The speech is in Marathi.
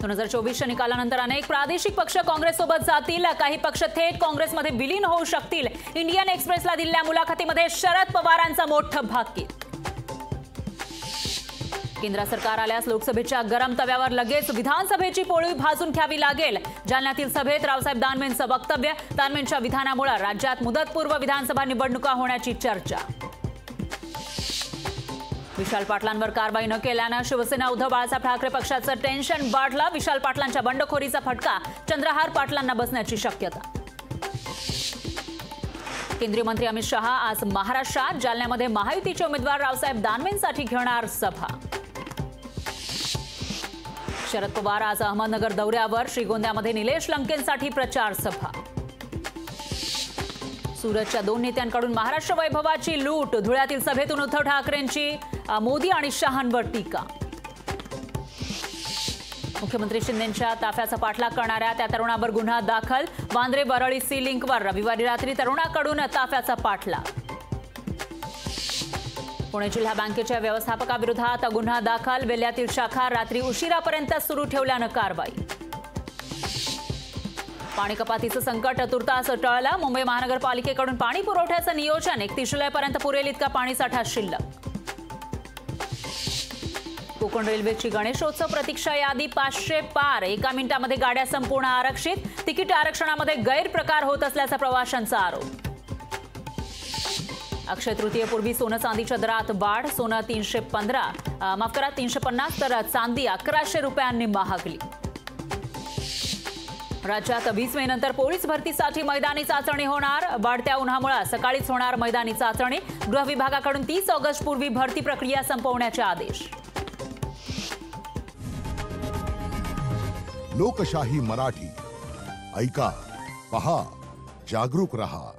2024च्या निकालानंतर अनेक प्रादेशिक पक्ष काँग्रेससोबत जातील, काही पक्ष थेट काँग्रेसमध्ये विलीन होऊ शकतील. इंडियन एक्सप्रेसला दिलेल्या मुलाखतीमध्ये शरद पवारांचा मोठं भाकीत. केंद्र सरकार आल्यास लोकसभेच्या गरम तव्यावर लगेच विधानसभेची पोळी भाजून घ्यावी लागेल. जालन्यातील सभेत रावसाहेब दानवेंचं वक्तव्य. दानवेंच्या विधानामुळे राज्यात मुदतपूर्व विधानसभा निवडणुका होण्याची चर्चा. विशाल पाटलांवर कारवाई न केल्यानं शिवसेना उद्धव बाळासाहेब ठाकरे पक्षाचं टेन्शन वाढलं. विशाल पाटलांच्या बंडखोरीचा फटका चंद्रहार पाटलांना बसण्याची शक्यता. केंद्रीय मंत्री अमित शहा आज महाराष्ट्रात. जालन्यामध्ये महायुतीचे उमेदवार रावसाहेब दानवेंसाठी घेणार सभा. शरद पवार आज अहमदनगर दौऱ्यावर. श्रीगोंद्यामध्ये निलेश लंकेंसाठी प्रचार सभा. सुरतच्या 2 नेत्यांकडून महाराष्ट्र वैभवाची लूट. धुळ्यातील सभेतून उद्धव ठाकरेंची मोदी आणि शहांवर टीका. मुख्यमंत्री शिंदेंच्या ताफ्याचा पाठलाग करणाऱ्या त्या तरुणावर गुन्हा दाखल. वांद्रे वरळी सी लिंकवर रविवारी रात्री तरुणाकडून ताफ्याचा पाठलाग. पुणे जिल्हा बँकेच्या व्यवस्थापकाविरोधात गुन्हा दाखल. वेल्ह्यातील शाखा रात्री उशिरापर्यंत सुरू ठेवल्यानं कारवाई. पाणी कपातीचं संकट तुर्तास टळलं. मुंबई महानगरपालिकेकडून पाणी पुरवठ्याचं नियोजन. 31 जुलैपर्यंत पुरेल इतका पाणीसाठा शिल्लक. कोकण रेल्वेची गणेशोत्सव प्रतीक्षा यादी 500 पार. 1 मिनिटामध्ये गाड्या संपूर्ण आरक्षित. तिकीट आरक्षणामध्ये गैरप्रकार होत असल्याचा प्रवाशांचा आरोप. अक्षय तृतीयेपूर्वी सोनं चांदीच्या दरात वाढ. सोनं 350 तर चांदी 1100 रुपयांनी महागली. राज्यात 20 मे नंतर पोलीस भरतीसाठी मैदानी चाचणी होणार. वाढत्या उन्हामुळे सकाळीच होणार मैदानी चाचणी. गृह विभागाकडून 30 ऑगस्ट पूर्वी भरती प्रक्रिया संपवण्याचे आदेश. लोकशाही मराठी ऐका, पहा, जागरूक रहा.